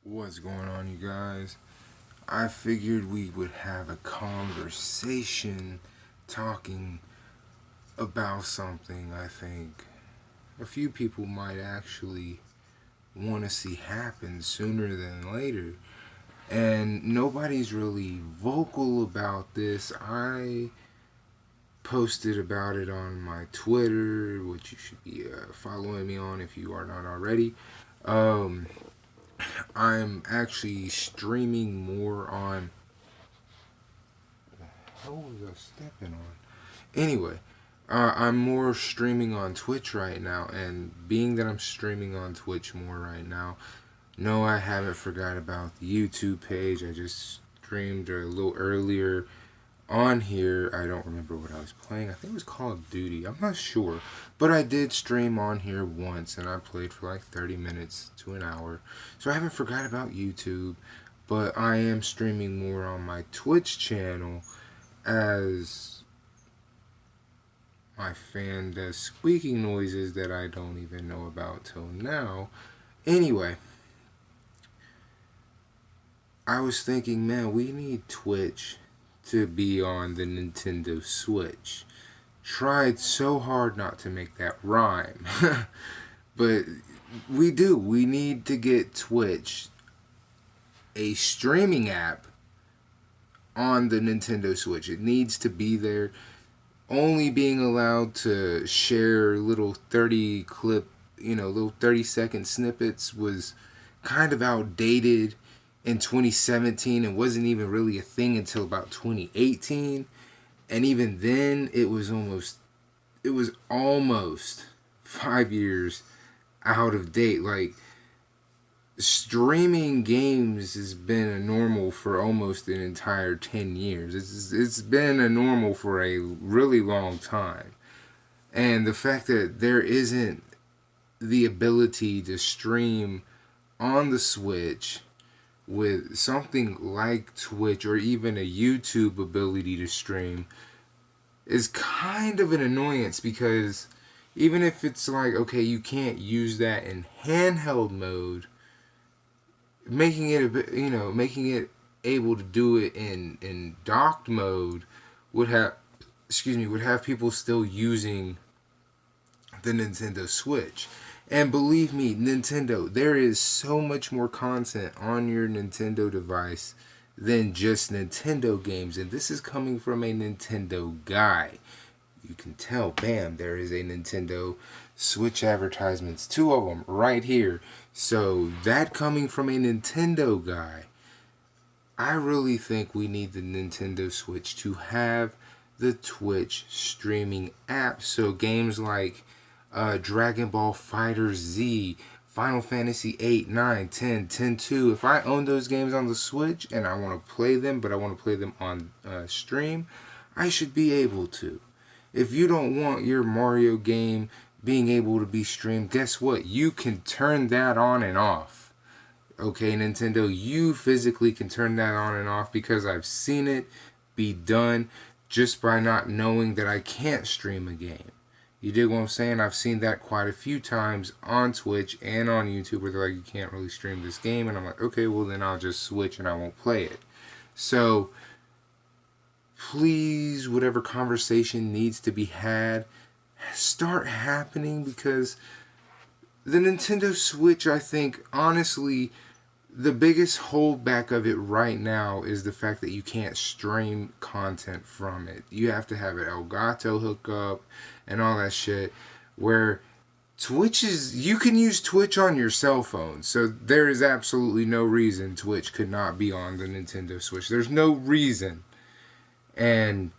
What's going on, you guys? I figured we would have a conversation talking about something I think a few people might actually want to see happen sooner than later. And nobody's really vocal about this. I posted about it on my Twitter, which you should be following me on if you are not already. Um, I'm actually streaming more on. What was I stepping on? Anyway, I'm more streaming on Twitch right now, and being that I'm streaming on Twitch more right now, no, I haven't forgot about the YouTube page. I just streamed a little earlier on here. I don't remember what I was playing. I think it was Call of Duty. I'm not sure. But I did stream on here once, and I played for like 30 minutes to an hour. So I haven't forgot about YouTube, but I am streaming more on my Twitch channel as my fan does squeaking noises that I don't even know about till now. Anyway, I was thinking, man, we need Twitch to be on the Nintendo Switch. Tried so hard not to make that rhyme. But we do. We need to get Twitch, a streaming app, on the Nintendo Switch. It needs to be there. Only being allowed to share little 30-second snippets was kind of outdated in 2017 and wasn't even really a thing until about 2018. And even then it was almost 5 years out of date. Like, streaming games has been a normal for almost an entire 10 years. It's been a normal for a really long time. And the fact that there isn't the ability to stream on the Switch with something like Twitch or even a YouTube ability to stream is kind of an annoyance, because even if it's like, okay, you can't use that in handheld mode, making it able to do it in docked mode would have people still using the Nintendo Switch. And believe me, Nintendo, there is so much more content on your Nintendo device than just Nintendo games. And this is coming from a Nintendo guy. You can tell, bam, there is a Nintendo Switch advertisements, two of them right here. So that coming from a Nintendo guy, I really think we need the Nintendo Switch to have the Twitch streaming app. So games like Dragon Ball Fighter Z, Final Fantasy 8, 9, 10, 10 2. If I own those games on the Switch and I want to play them, but I want to play them on stream, I should be able to. If you don't want your Mario game being able to be streamed, guess what? You can turn that on and off. Okay, Nintendo, you physically can turn that on and off, because I've seen it be done just by not knowing that I can't stream a game. You dig what I'm saying? I've seen that quite a few times on Twitch and on YouTube where they're like, you can't really stream this game. And I'm like, okay, well, then I'll just switch and I won't play it. So, please, whatever conversation needs to be had, start happening, because the Nintendo Switch, I think, honestly, the biggest holdback of it right now is the fact that you can't stream content from it. You have to have an Elgato hookup and all that shit. Where Twitch is, you can use Twitch on your cell phone. So there is absolutely no reason Twitch could not be on the Nintendo Switch. There's no reason. And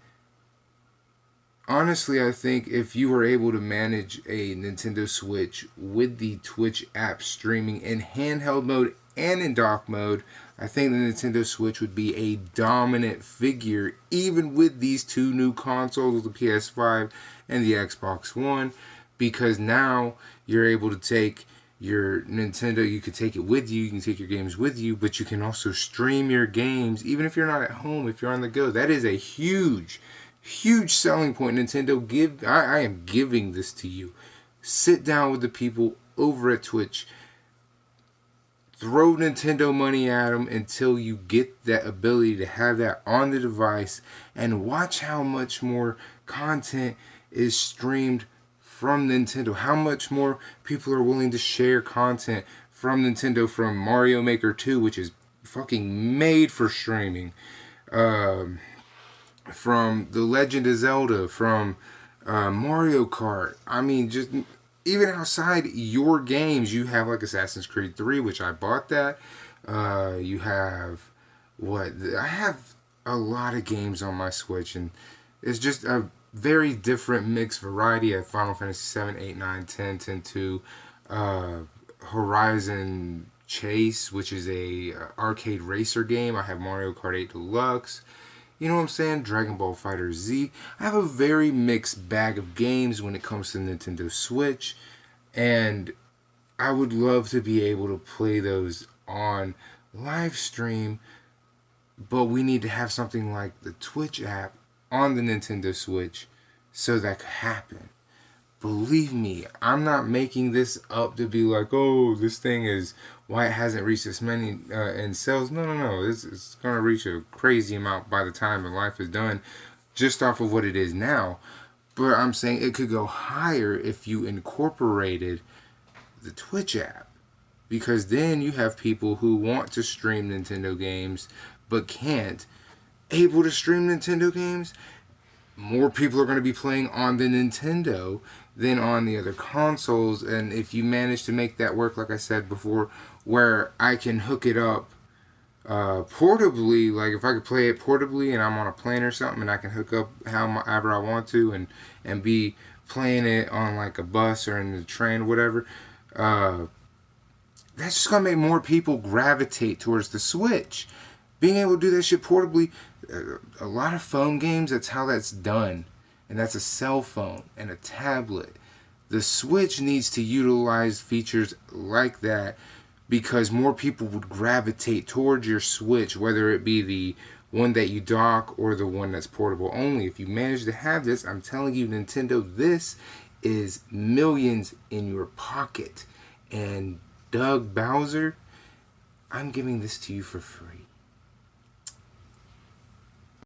honestly, I think if you were able to manage a Nintendo Switch with the Twitch app streaming in handheld mode and in dock mode, I think the Nintendo Switch would be a dominant figure, even with these two new consoles, the PS5 and the Xbox One, because now you're able to take your Nintendo, you can take it with you, you can take your games with you, but you can also stream your games, even if you're not at home, if you're on the go. That is a huge selling point. Nintendo, I am giving this to you. Sit down with the people over at Twitch. throw Nintendo money at them until you get that ability to have that on the device, and watch how much more content is streamed from Nintendo. How much more people are willing to share content from Nintendo, from Mario Maker 2, which is fucking made for streaming. Um, from The Legend of Zelda, from Mario Kart. I mean, just even outside your games, you have like Assassin's Creed 3, which I bought that. You have what? I have a lot of games on my Switch, and it's just a very different mixed variety of Final Fantasy 7, 8, 9, 10, 10 2, Horizon Chase, which is a arcade racer game. I have Mario Kart 8 Deluxe. You know what I'm saying? Dragon Ball Fighter Z. I have a very mixed bag of games when it comes to Nintendo Switch, and I would love to be able to play those on live stream, but we need to have something like the Twitch app on the Nintendo Switch so that could happen. Believe me, I'm not making this up to be like, oh, this thing is why it hasn't reached this many in sales. No, no, no. It's going to reach a crazy amount by the time the life is done, just off of what it is now. But I'm saying it could go higher if you incorporated the Twitch app. Because then you have people who want to stream Nintendo games but can't, able to stream Nintendo games. More people are going to be playing on the Nintendo than on the other consoles. And if you manage to make that work, like I said before, where I can hook it up portably, like if I could play it portably and I'm on a plane or something and I can hook up however I want to and be playing it on like a bus or in the train or whatever, that's just going to make more people gravitate towards the Switch. Being able to do that shit portably, a lot of phone games, that's how that's done. And that's a cell phone and a tablet. The Switch needs to utilize features like that because more people would gravitate towards your Switch, whether it be the one that you dock or the one that's portable only. If you manage to have this, I'm telling you, Nintendo, this is millions in your pocket. And Doug Bowser, I'm giving this to you for free.